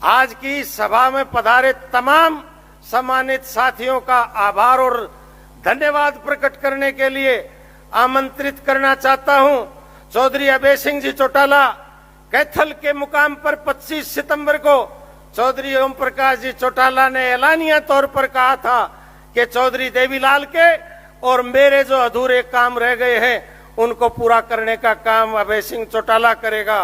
आज की सभा में पधारे तमाम सम्मानित साथियों का आभार और धन्यवाद प्रकट करने के लिए आमंत्रित करना चाहता हूं। चौधरी अभय सिंह जी चौटाला कैथल के मुकाम पर 25 सितंबर को चौधरी ओम प्रकाश जी चौटाला ने ऐलानिया तौर पर कहा था कि चौधरी देवीलाल के और मेरे जो अधूरे काम रह गए हैं उनको पूरा करने का काम अभय सिंह चौटाला करेगा।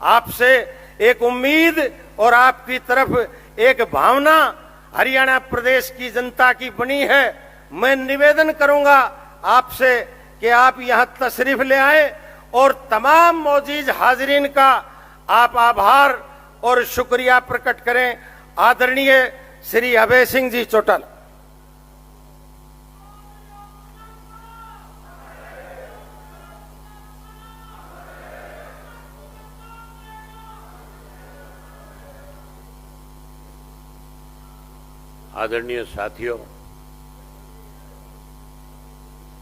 आपसे एक उम्मीद और आपकी तरफ एक भावना हरियाणा प्रदेश की जनता की बनी है। मैं निवेदन करूंगा आपसे कि आप यहां तशरीफ ले आए और तमाम मौजूद हाजिरीन का आप आभार और शुक्रिया प्रकट करें। आदरणीय श्री अभय सिंह जी चौटाला। आदरणीय साथियों,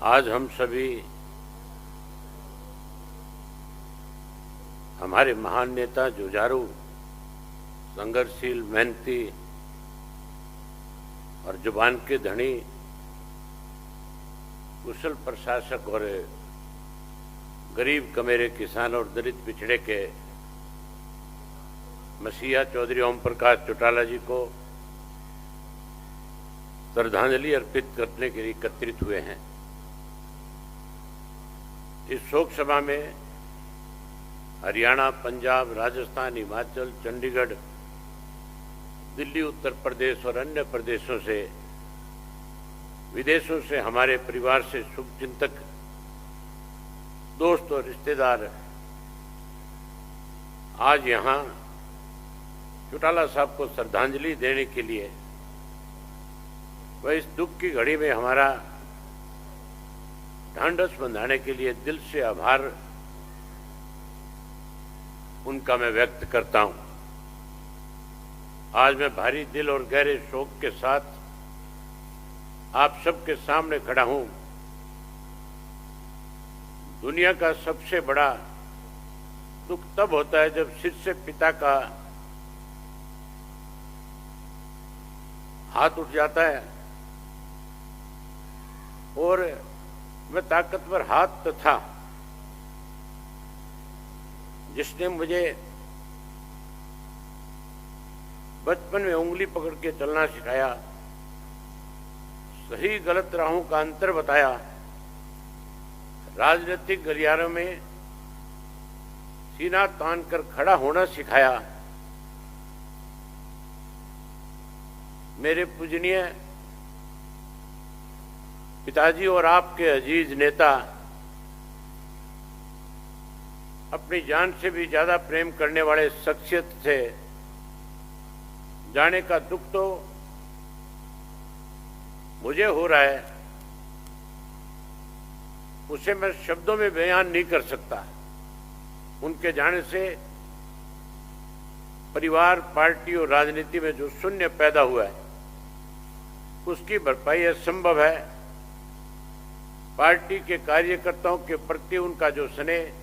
आज हम सभी हमारे महान नेता, जुझारू, संघर्षशील, मेहनती और जुबान के धनी, कुशल प्रशासक और गरीब कमेरे किसान और दलित पिछड़े के मसीहा चौधरी ओम प्रकाश चौटाला जी को श्रद्धांजलि अर्पित करने के लिए एकत्रित हुए हैं। इस शोक सभा में हरियाणा, पंजाब, राजस्थान, हिमाचल, चंडीगढ़, दिल्ली, उत्तर प्रदेश और अन्य प्रदेशों से, विदेशों से हमारे परिवार से शुभचिंतक, दोस्त और रिश्तेदार आज यहां चौटाला साहब को श्रद्धांजलि देने के लिए वह इस दुख की घड़ी में हमारा ढांढस बंधाने के लिए दिल से आभार उनका मैं व्यक्त करता हूं। आज मैं भारी दिल और गहरे शोक के साथ आप सबके सामने खड़ा हूं। दुनिया का सबसे बड़ा दुख तब होता है जब शिष्य पिता का हाथ उठ जाता है और वह ताकतवर हाथ था जिसने मुझे बचपन में उंगली पकड़ के चलना सिखाया, सही गलत राहों का अंतर बताया, राजनीतिक गलियारों में सीना तान कर खड़ा होना सिखाया। मेरे पूजनीय पिताजी और आपके अजीज नेता अपनी जान से भी ज्यादा प्रेम करने वाले शख्सियत थे। जाने का दुख तो मुझे हो रहा है, उसे मैं शब्दों में बयान नहीं कर सकता। उनके जाने से परिवार, पार्टी और राजनीति में जो शून्य पैदा हुआ है उसकी भरपाई असंभव है। पार्टी के कार्यकर्ताओं के प्रति उनका जो स्नेह,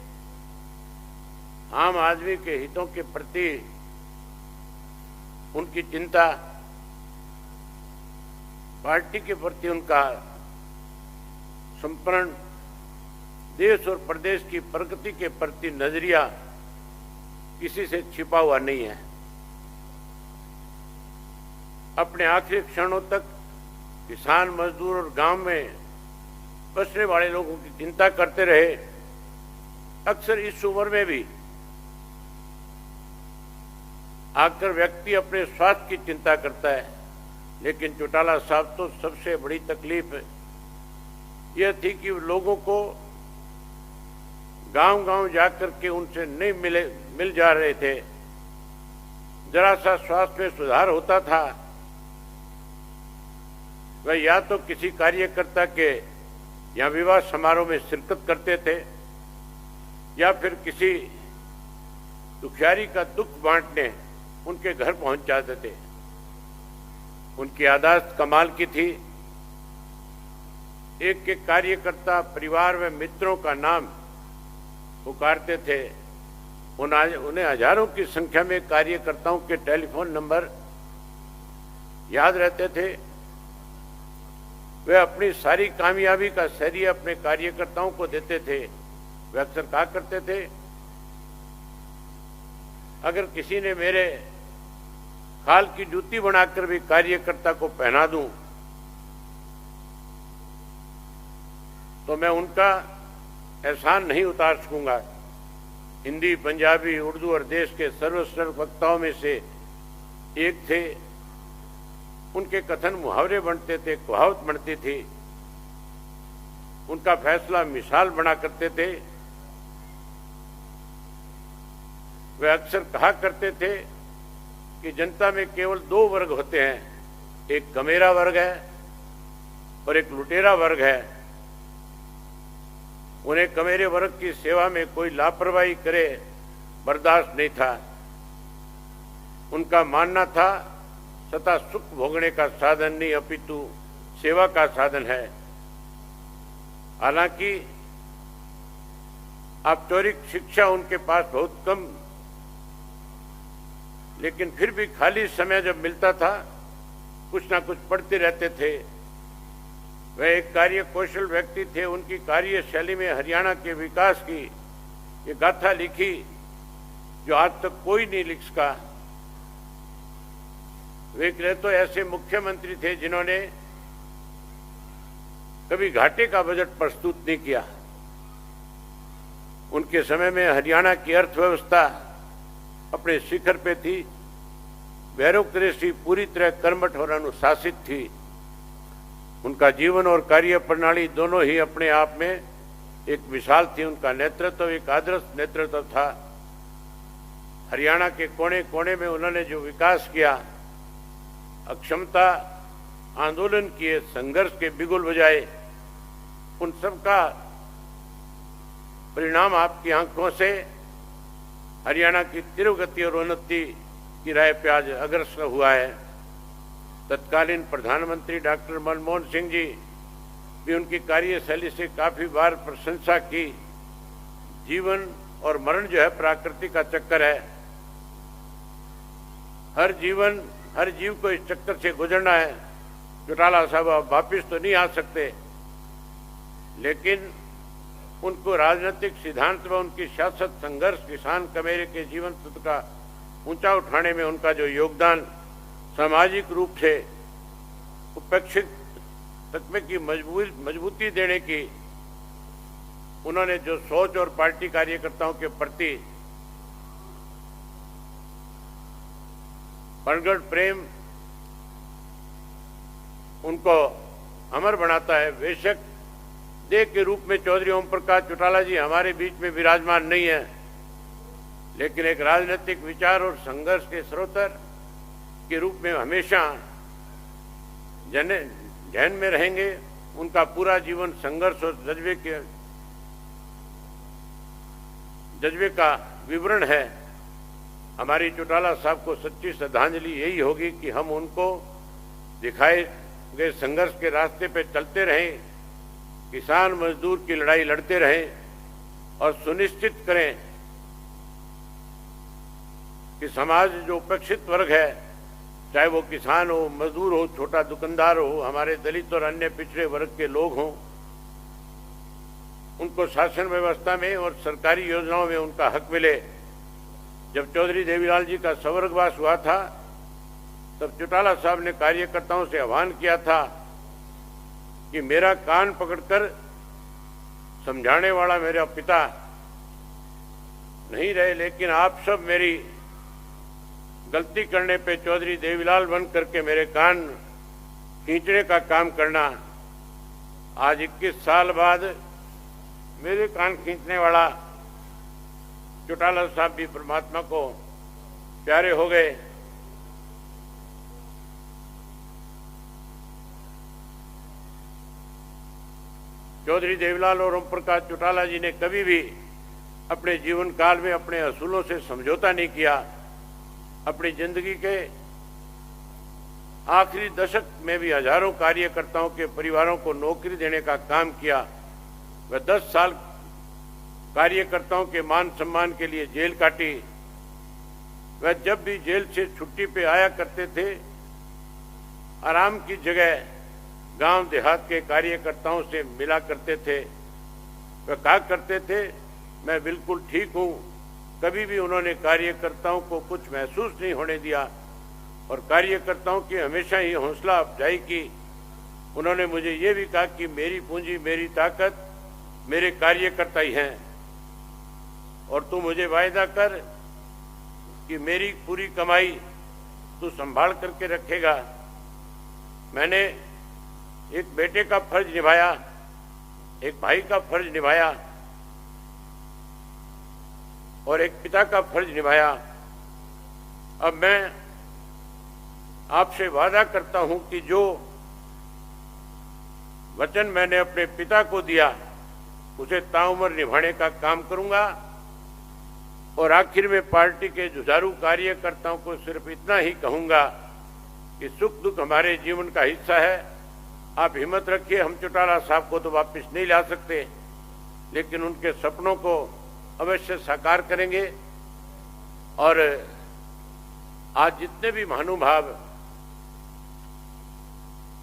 आम आदमी के हितों के प्रति उनकी चिंता, पार्टी के प्रति उनका समर्पण, देश और प्रदेश की प्रगति के प्रति नजरिया किसी से छिपा हुआ नहीं है। अपने आखिरी क्षणों तक किसान, मजदूर और गांव में बसने वाले लोगों की चिंता करते रहे। अक्सर इस उम्र में भी आकर व्यक्ति अपने स्वास्थ्य की चिंता करता है, लेकिन चौटाला साहब तो सबसे बड़ी तकलीफ यह थी कि लोगों को गांव-गांव जाकर के उनसे नहीं मिल जा रहे थे। जरा सा स्वास्थ्य में सुधार होता था, वह या तो किसी कार्यकर्ता के या विवाह समारोह में शिरकत करते थे या फिर किसी दुखियारी का दुख बांटने उनके घर पहुंच जाते थे। उनकी आदत कमाल की थी। एक एक कार्यकर्ता, परिवार व मित्रों का नाम पुकारते थे, उन्हें हजारों की संख्या में कार्यकर्ताओं के टेलीफोन नंबर याद रहते थे। वे अपनी सारी कामयाबी का श्रेय अपने कार्यकर्ताओं को देते थे। वे अक्सर कहा करते थे, अगर किसी ने मेरे खाल की जूती बनाकर भी कार्यकर्ता को पहना दूं तो मैं उनका एहसान नहीं उतार सकूंगा। हिंदी, पंजाबी, उर्दू और देश के सर्वश्रेष्ठ वक्ताओं में से एक थे। उनके कथन मुहावरे बनते थे, कहावत बनती थी। उनका फैसला मिसाल बना करते थे। वे अक्सर कहा करते थे कि जनता में केवल दो वर्ग होते हैं, एक कमेरा वर्ग है और एक लुटेरा वर्ग है। उन्हें कमेरे वर्ग की सेवा में कोई लापरवाही करे बर्दाश्त नहीं था। उनका मानना था सत्ता सुख भोगने का साधन नहीं अपितु सेवा का साधन है। हालांकि औपचारिक शिक्षा उनके पास बहुत कम, लेकिन फिर भी खाली समय जब मिलता था कुछ ना कुछ पढ़ते रहते थे। वह एक कार्य कौशल व्यक्ति थे। उनकी कार्यशैली में हरियाणा के विकास की ये गाथा लिखी जो आज तक कोई नहीं लिख सका। वे तो ऐसे मुख्यमंत्री थे जिन्होंने कभी घाटे का बजट प्रस्तुत नहीं किया। उनके समय में हरियाणा की अर्थव्यवस्था अपने शिखर पे थी। ब्यूरोक्रेसी पूरी तरह कर्मठ और अनुशासित थी। उनका जीवन और कार्य प्रणाली दोनों ही अपने आप में एक मिसाल थी। उनका नेतृत्व एक आदर्श नेतृत्व था। हरियाणा के कोने कोने में उन्होंने जो विकास किया, अक्षमता आंदोलन किए, संघर्ष के बिगुल बजाए, उन सब का परिणाम आपकी आंखों से हरियाणा की तीव्र गति और उन्नति की राह पे आज अग्रसर हुआ है। तत्कालीन प्रधानमंत्री डॉक्टर मनमोहन सिंह जी भी उनकी कार्यशैली से काफी बार प्रशंसा की। जीवन और मरण जो है प्रकृति का चक्कर है। हर जीव को इस चक्कर से गुजरना है। चौटाला साहब अब वापिस तो नहीं आ सकते, लेकिन उनको राजनीतिक सिद्धांत व उनकी सियासत, संघर्ष, किसान कमेरे के जीवन तत्व का ऊंचा उठाने में उनका जो योगदान, सामाजिक रूप से उपेक्षित तत्व की मजबूती देने की उन्होंने जो सोच और पार्टी कार्यकर्ताओं के प्रति प्रगट प्रेम उनको अमर बनाता है। बेशक देह के रूप में चौधरी ओम प्रकाश चौटाला जी हमारे बीच में विराजमान नहीं है, लेकिन एक राजनीतिक विचार और संघर्ष के स्रोतर के रूप में हमेशा जहन में रहेंगे। उनका पूरा जीवन संघर्ष और जज्बे का विवरण है। हमारी चौटाला साहब को सच्ची श्रद्धांजलि यही होगी कि हम उनको दिखाए गए संघर्ष के रास्ते पे चलते रहें, किसान मजदूर की लड़ाई लड़ते रहें और सुनिश्चित करें कि समाज जो उपेक्षित वर्ग है, चाहे वो किसान हो, मजदूर हो, छोटा दुकानदार हो, हमारे दलित और अन्य पिछड़े वर्ग के लोग हों, उनको शासन व्यवस्था में और सरकारी योजनाओं में उनका हक मिले। जब चौधरी देवीलाल जी का स्वर्गवास हुआ था तब चौटाला साहब ने कार्यकर्ताओं से आह्वान किया था कि मेरा कान पकड़कर समझाने वाला मेरा पिता नहीं रहे, लेकिन आप सब मेरी गलती करने पे चौधरी देवीलाल बन करके मेरे कान खींचने का काम करना। आज 21 साल बाद मेरे कान खींचने वाला चौटाला साहब भी परमात्मा को प्यारे हो गए। चौधरी देवीलाल और ओम प्रकाश चौटाला जी ने कभी भी अपने जीवन काल में अपने असूलों से समझौता नहीं किया। अपनी जिंदगी के आखिरी दशक में भी हजारों कार्यकर्ताओं के परिवारों को नौकरी देने का काम किया। वह 10 साल कार्यकर्ताओं के मान सम्मान के लिए जेल काटी। वह जब भी जेल से छुट्टी पे आया करते थे, आराम की जगह गांव देहात के कार्यकर्ताओं से मिला करते थे। वह कहा करते थे, मैं बिल्कुल ठीक हूं। कभी भी उन्होंने कार्यकर्ताओं को कुछ महसूस नहीं होने दिया और कार्यकर्ताओं की हमेशा ही हौसला अफजाई की। उन्होंने मुझे ये भी कहा कि मेरी पूंजी, मेरी ताकत मेरे कार्यकर्ता ही हैं और तू मुझे वायदा कर कि मेरी पूरी कमाई तू संभाल करके रखेगा। मैंने एक बेटे का फर्ज निभाया, एक भाई का फर्ज निभाया और एक पिता का फर्ज निभाया। अब मैं आपसे वादा करता हूं कि जो वचन मैंने अपने पिता को दिया उसे ताउम्र निभाने का काम करूंगा। और आखिर में पार्टी के जुझारू कार्यकर्ताओं को सिर्फ इतना ही कहूंगा कि सुख दुख हमारे जीवन का हिस्सा है। आप हिम्मत रखिए, हम चौटाला साहब को तो वापस नहीं ला सकते, लेकिन उनके सपनों को अवश्य साकार करेंगे। और आज जितने भी महानुभाव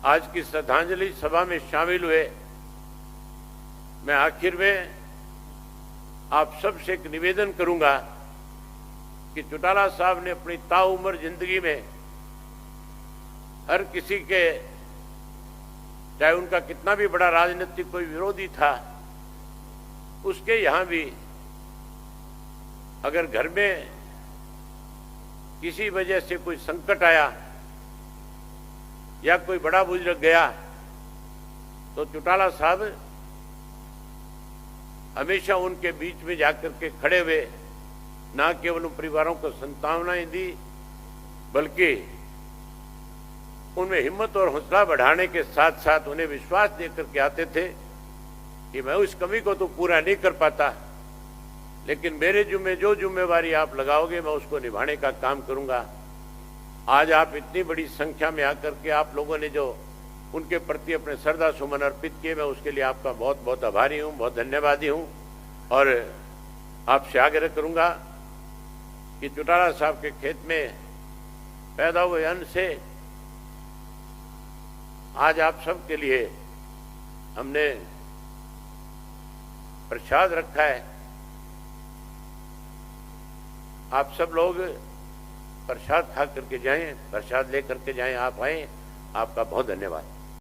आज की श्रद्धांजलि सभा में शामिल हुए, मैं आखिर में आप सबसे एक निवेदन करूंगा कि चौटाला साहब ने अपनी ताउम्र जिंदगी में हर किसी के, चाहे उनका कितना भी बड़ा राजनीतिक कोई विरोधी था, उसके यहां भी अगर घर में किसी वजह से कोई संकट आया या कोई बड़ा बुजुर्ग गया तो चौटाला साहब हमेशा उनके बीच में जाकर के खड़े हुए, ना केवल उन परिवारों को सांत्वनाएं दी बल्कि उनमें हिम्मत और हौसला बढ़ाने के साथ साथ उन्हें विश्वास देकर के आते थे कि मैं उस कमी को तो पूरा नहीं कर पाता, लेकिन मेरे जुम्मे जो जिम्मेवारी आप लगाओगे मैं उसको निभाने का काम करूंगा। आज आप इतनी बड़ी संख्या में आकर के आप लोगों ने जो उनके प्रति अपने श्रद्धा सुमन अर्पित किए, मैं उसके लिए आपका बहुत बहुत आभारी हूं, बहुत धन्यवादी हूं। और आपसे आग्रह करूंगा कि चौटाला साहब के खेत में पैदा हुए अन्न से आज आप सब के लिए हमने प्रसाद रखा है। आप सब लोग प्रसाद खा करके जाएं, प्रसाद लेकर के जाएं। आप आए, आपका बहुत धन्यवाद।